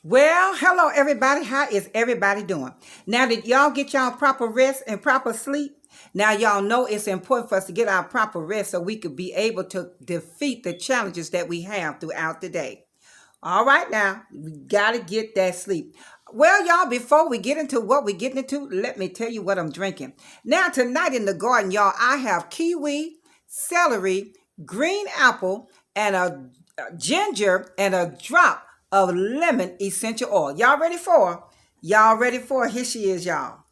Well, hello everybody. How is everybody doing? Now did y'all get y'all proper rest and proper sleep? Now y'all know it's important for us to get our proper rest so we could be able to defeat the challenges that we have throughout the day. All right now, we got to get that sleep. Well, y'all, before we get into what we're getting into, let me tell you what I'm drinking. Now, tonight in the garden, y'all, I have kiwi, celery, green apple, and a ginger and a drop of lemon essential oil. Y'all ready for her? Y'all ready for her? Here she is, y'all.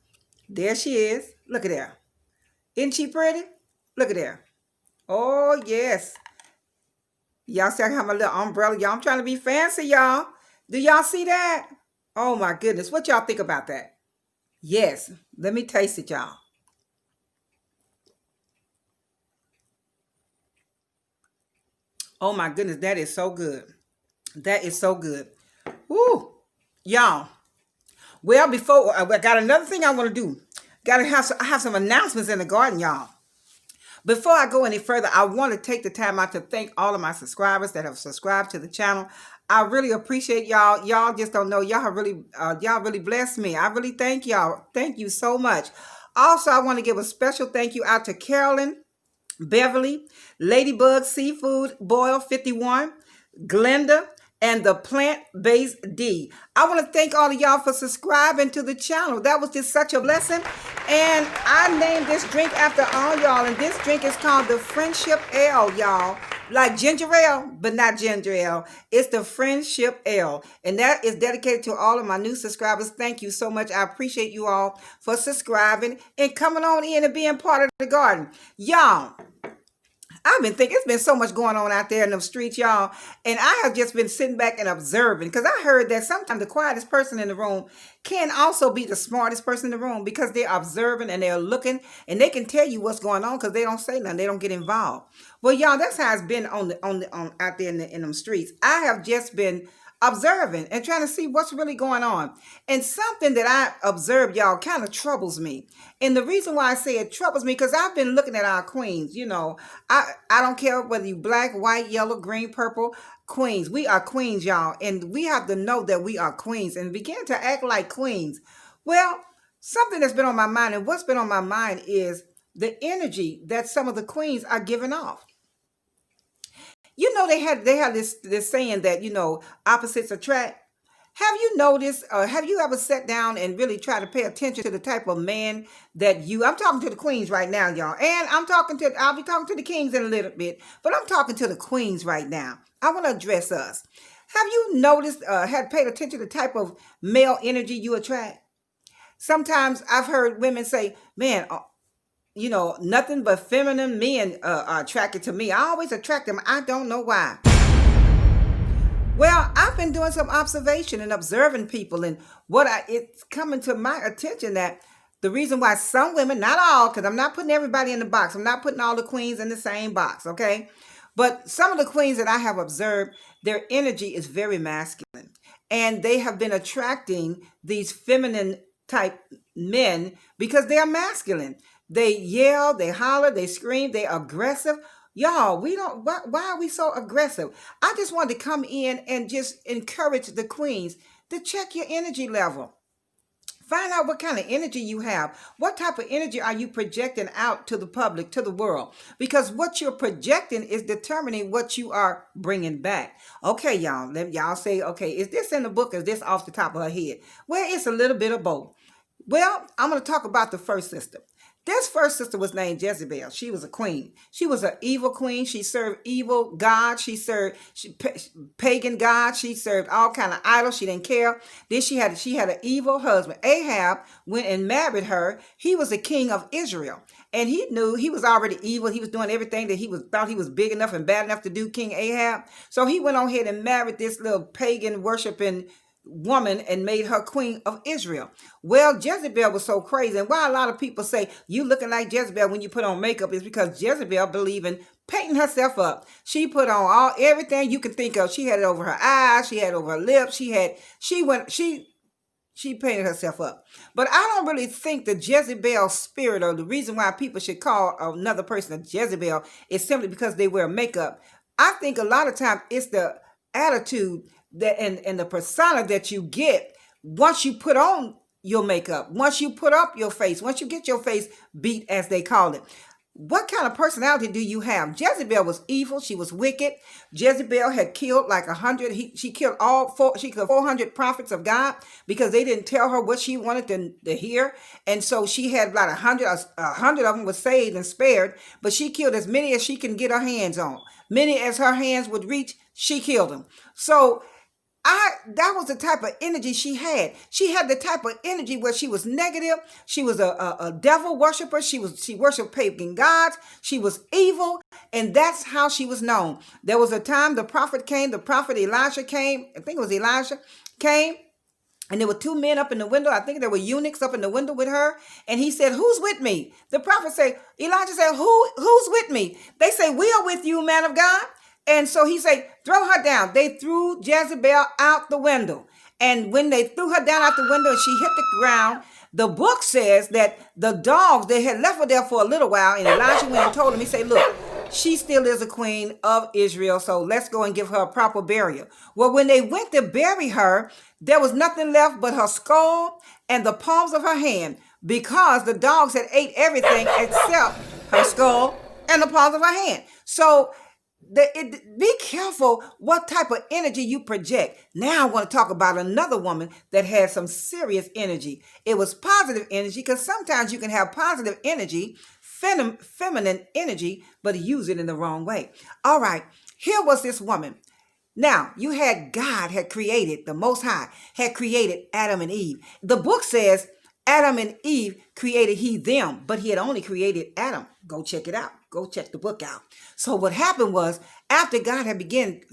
There she is. Look at there. Isn't she pretty? Look at there. Oh, yes. Y'all see I have my little umbrella. Y'all, I'm trying to be fancy, y'all. Do y'all see that? Oh my goodness. What y'all think about that? Yes. Let me taste it, y'all. Oh my goodness. That is so good. That is so good. Woo. Y'all. Well, before I got another thing I want to do. I have some announcements in the garden, y'all. Before I go any further, I want to take the time out to thank all of my subscribers that have subscribed to the channel. I really appreciate y'all. Y'all just don't know. Y'all really blessed me. I really thank y'all. Thank you so much. Also, I want to give a special thank you out to Carolyn, Beverly, Ladybug Seafood Boil 51, Glenda, and the Plant-Based D. I want to thank all of y'all for subscribing to the channel. That was just such a blessing. And I named this drink after all y'all. And this drink is called the Friendship Ale, y'all. Like ginger ale, but not ginger ale. It's the Friendship Ale. And that is dedicated to all of my new subscribers. Thank you so much. I appreciate you all for subscribing and coming on in and being part of the garden. Y'all, I've been thinking it's been so much going on out there in the streets, y'all. And I have just been sitting back and observing because I heard that sometimes the quietest person in the room can also be the smartest person in the room because they're observing and they're looking and they can tell you what's going on because they don't say nothing. They don't get involved. Well, y'all, that's how it's been on out there in them streets. I have just been observing and trying to see what's really going on. And something that I observed, y'all, kind of troubles me. And the reason why I say it troubles me, because I've been looking at our queens. I don't care whether you black, white, yellow, green, purple, queens. We are queens, y'all. And we have to know that we are queens and begin to act like queens. Well, something that's been on my mind, and what's been on my mind is the energy that some of the queens are giving off. They had this saying that opposites attract. Have you noticed? Have you ever sat down and really tried to pay attention to the type of man that you? I'm talking to the queens right now, y'all, and I'll be talking to the kings in a little bit, but I'm talking to the queens right now. I want to address us. Have you noticed? Had paid attention to the type of male energy you attract? Sometimes I've heard women say, "Man, nothing but feminine men are attracted to me. I always attract them. I don't know why." Well, I've been doing some observation and observing people, and it's coming to my attention that the reason why some women, not all, because I'm not putting everybody in the box, I'm not putting all the queens in the same box, okay? But some of the queens that I have observed, their energy is very masculine, and they have been attracting these feminine type men because they are masculine. They yell, they holler, they scream, they're aggressive. Y'all, we don't, why are we so aggressive? I just wanted to come in and just encourage the queens to check your energy level. Find out what kind of energy you have. What type of energy are you projecting out to the public, to the world? Because what you're projecting is determining what you are bringing back. Okay, y'all, y'all say, okay, is this in the book or is this off the top of her head? Well, it's a little bit of both. Well, I'm going to talk about the first sister. This first sister was named Jezebel. She was a queen. She was an evil queen. She served evil gods. She served pagan gods. She served all kind of idols. She didn't care. Then she had an evil husband. Ahab went and married her. He was the king of Israel, and he knew he was already evil. He was doing everything that thought he was big enough and bad enough to do. King Ahab. So he went on ahead and married this little pagan worshiping woman and made her queen of Israel. Well, Jezebel was so crazy. And why a lot of people say you looking like Jezebel when you put on makeup is because Jezebel believed in painting herself up. She put on everything you can think of. She had it over her eyes, she had it over her lips, she painted herself up. But I don't really think the Jezebel spirit, or the reason why people should call another person a Jezebel, is simply because they wear makeup. I think a lot of times it's the attitude and the persona that you get once you put on your makeup, once you put up your face, once you get your face beat, as they call it. What kind of personality do you have? Jezebel was evil. She was wicked. Jezebel had killed like 100. She killed all four. She killed 400 prophets of God because they didn't tell her what she wanted to hear. And so she had about 100. 100 of them was saved and spared. But she killed as many as she can get her hands on. Many as her hands would reach, she killed them. So that was the type of energy she had. She had the type of energy where she was negative. She was a devil worshiper. She worshiped pagan gods. She was evil, and that's how she was known. There was a time the prophet came. The prophet Elijah came. I think it was Elijah came. And there were two men up in the window. I think there were eunuchs up in the window with her. And he said, "Who's with me?" The prophet said, Elijah said, who's with me? They say, "We are with you, man of God." And so he said, "Throw her down." They threw Jezebel out the window. And when they threw her down out the window and she hit the ground, the book says that the dogs, they had left her there for a little while. And Elijah went and told him, he said, "Look, she still is a queen of Israel, so let's go and give her a proper burial." Well, when they went to bury her, there was nothing left but her skull and the palms of her hand, because the dogs had ate everything except her skull and the palms of her hand. So be careful what type of energy you project. Now I want to talk about another woman that had some serious energy. It was positive energy, because sometimes you can have positive energy, feminine energy, but use it in the wrong way. All right, here was this woman. Now, you had God had created, the Most High had created Adam and Eve. The book says Adam and Eve created he them, but he had only created Adam. Go check it out. Go check the book out. So what happened was, after God had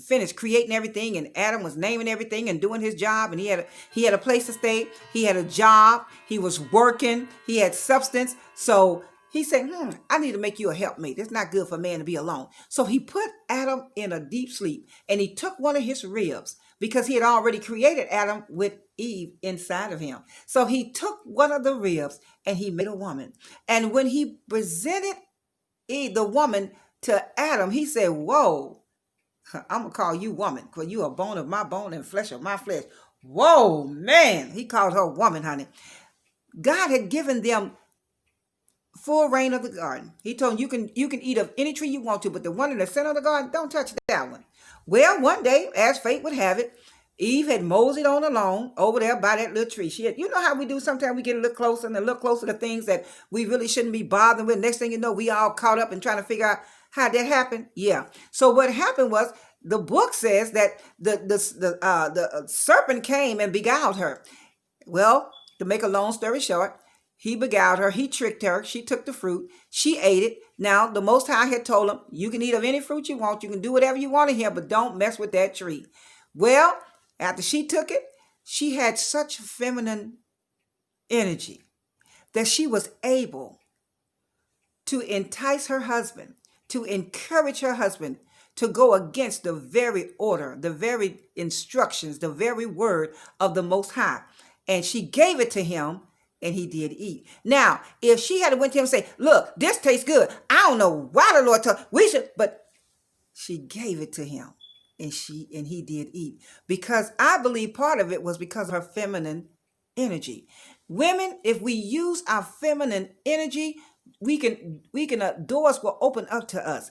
finished creating everything, and Adam was naming everything and doing his job, and he had a place to stay, he had a job, he was working, he had substance. So he said, "I need to make you a helpmate. It's not good for man to be alone." So he put Adam in a deep sleep, and he took one of his ribs, because he had already created Adam with Eve inside of him. So he took one of the ribs and he made a woman. And when he presented Eve, the woman, to Adam, he said, "Whoa, I'm going to call you woman, because you are bone of my bone and flesh of my flesh." Whoa, man. He called her woman, honey. God had given them full reign of the garden. He told them, you can eat of any tree you want to, but the one in the center of the garden, don't touch that one. Well, one day, as fate would have it, Eve had moseyed on along over there by that little tree. She had, you know how we do sometimes, we get a little closer and a little closer to things that we really shouldn't be bothering with. Next thing you know, we all caught up and trying to figure out how that happened. Yeah. So what happened was, the book says that the serpent came and beguiled her. Well, to make a long story short, he beguiled her. He tricked her. She took the fruit. She ate it. Now, the Most High had told him, "You can eat of any fruit you want. You can do whatever you want in here, but don't mess with that tree." Well, after she took it, she had such feminine energy that she was able to entice her husband, to encourage her husband to go against the very order, the very instructions, the very word of the Most High. And she gave it to him, and he did eat. Now, if she had went to him and say, "Look, this tastes good. I don't know why the Lord told we should," but she gave it to him, and he did eat. Because I believe part of it was because of her feminine energy. Women, if we use our feminine energy, we can doors will open up to us.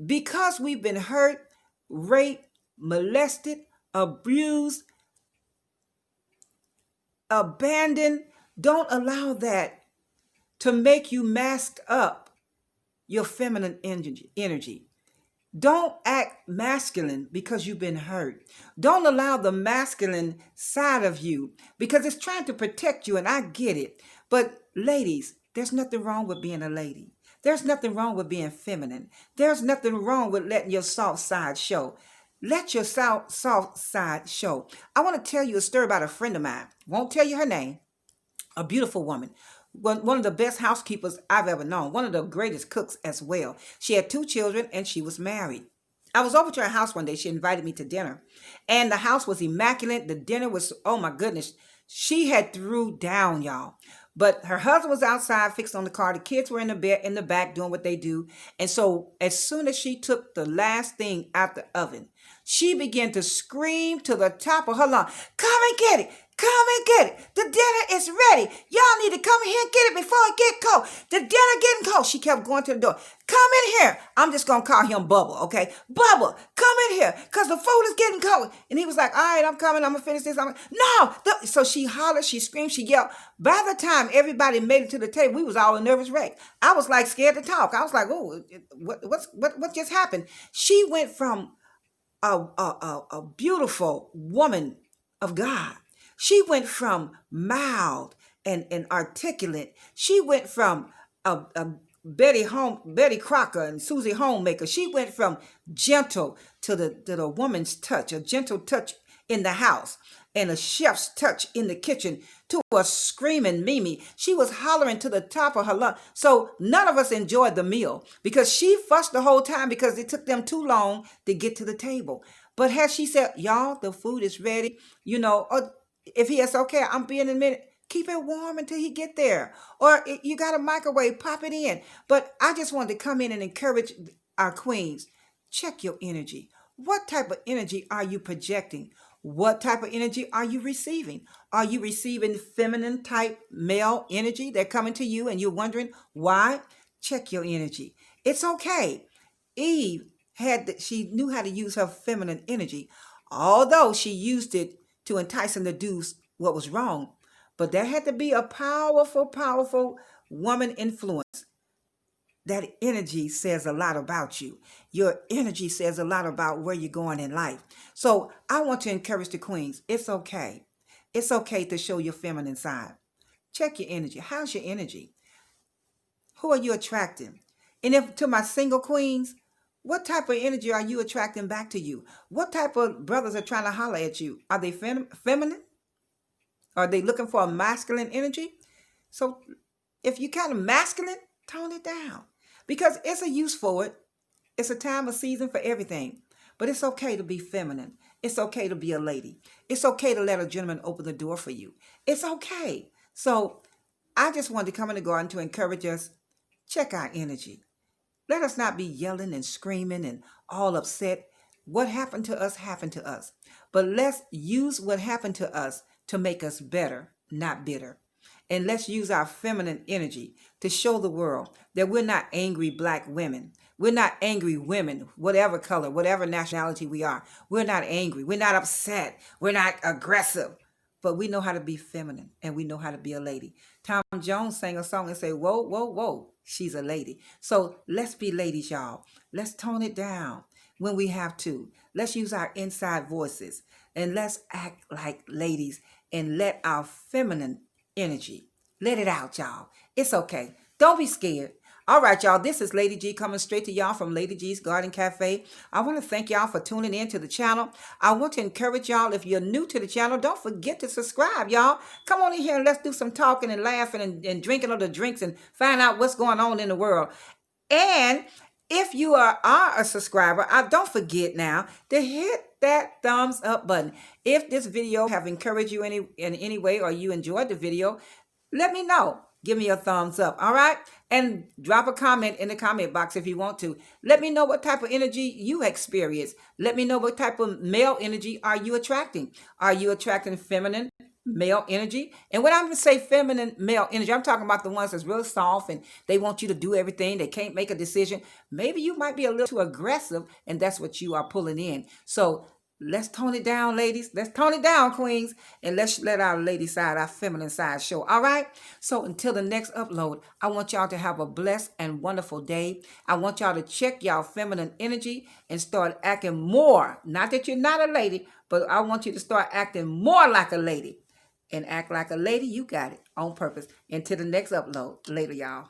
Because we've been hurt, raped, molested, abused, abandoned, don't allow that to make you mask up your feminine energy. Don't act masculine because you've been hurt. Don't allow the masculine side of you, because it's trying to protect you, and I get it. But ladies, there's nothing wrong with being a lady. There's nothing wrong with being feminine. There's nothing wrong with letting your soft side show. Let your soft side show. I want to tell you a story about a friend of mine. Won't tell you her name. A beautiful woman. One of the best housekeepers I've ever known. One of the greatest cooks as well. She had 2 children and she was married. I was over to her house one day. She invited me to dinner. And the house was immaculate. The dinner was, oh my goodness. She had threw down, y'all. But her husband was outside fixed on the car. The kids were in the bed in the back doing what they do. And so as soon as she took the last thing out the oven, she began to scream to the top of her lungs, "Come and get it! Come and get it! The dinner is ready! Y'all need to come here and get it before it get cold. The dinner getting cold." She kept going to the door. "Come in here." I'm just gonna call him Bubble, okay? "Bubble, come in here, cause the food is getting cold." And he was like, "All right, I'm coming. I'm gonna finish this." No. So she hollered, she screamed, she yelled. By the time everybody made it to the table, we was all a nervous wreck. I was like scared to talk. I was like, "Oh, what just happened?" She went from a beautiful woman of God. She went from mild and articulate. She went from a Betty Crocker and Susie Homemaker. She went from gentle to the woman's touch, a gentle touch in the house, and a chef's touch in the kitchen, to a screaming Mimi. She was hollering to the top of her lungs. So none of us enjoyed the meal because she fussed the whole time because it took them too long to get to the table. But had she said, "Y'all, the food is ready," or if he is okay, "I'm being in a minute," keep it warm until he get there. Or you got a microwave, pop it in. But I just wanted to come in and encourage our queens. Check your energy. What type of energy are you projecting? What type of energy are you receiving? Are you receiving feminine type male energy? They're coming to you and you're wondering why? Check your energy. It's okay. Eve she knew how to use her feminine energy, although she used it to entice him to do what was wrong. But there had to be a powerful, powerful woman influence. That energy says a lot about you. Your energy says a lot about where you're going in life. So I want to encourage the queens. It's okay. It's okay to show your feminine side. Check your energy. How's your energy? Who are you attracting? And if to my single queens, what type of energy are you attracting back to you? What type of brothers are trying to holler at you? Are they feminine? Are they looking for a masculine energy? So if you're kind of masculine, tone it down because it's a use for it. It's a time, a season for everything. But it's okay to be feminine. It's okay to be a lady. It's okay to let a gentleman open the door for you. It's okay. So I just wanted to come in the garden to encourage us. Check our energy. Let us not be yelling and screaming and all upset. What happened to us happened to us. But let's use what happened to us to make us better, not bitter. And let's use our feminine energy to show the world that we're not angry black women. We're not angry women, whatever color, whatever nationality we are. We're not angry. We're not upset. We're not aggressive. But we know how to be feminine and we know how to be a lady. Tom Jones sang a song and say, "Whoa, whoa, whoa, she's a lady." So let's be ladies, y'all. Let's tone it down when we have to. Let's use our inside voices and let's act like ladies and let our feminine energy, let it out, y'all. It's okay. Don't be scared. All right, y'all. This is Lady G coming straight to y'all from Lady G's Garden Cafe. I want to thank y'all for tuning in to the channel. I want to encourage y'all, if you're new to the channel, don't forget to subscribe, y'all. Come on in here and let's do some talking and laughing and drinking of the drinks and find out what's going on in the world. And if you are a subscriber, don't forget now to hit that thumbs up button. If this video have encouraged you in any way or you enjoyed the video, let me know. Give me a thumbs up, all right? And drop a comment in the comment box if you want to. Let me know what type of energy you experience. Let me know what type of male energy are you attracting. Are you attracting feminine male energy? And when I'm going to say feminine male energy, I'm talking about the ones that's real soft and they want you to do everything. They can't make a decision. Maybe you might be a little too aggressive and that's what you are pulling in. So let's tone it down, ladies. Let's tone it down, queens. And let's let our lady side, our feminine side show. All right? So until the next upload, I want y'all to have a blessed and wonderful day. I want y'all to check y'all feminine energy and start acting more. Not that you're not a lady, but I want you to start acting more like a lady. And act like a lady, you got it on purpose. Until the next upload. Later, y'all.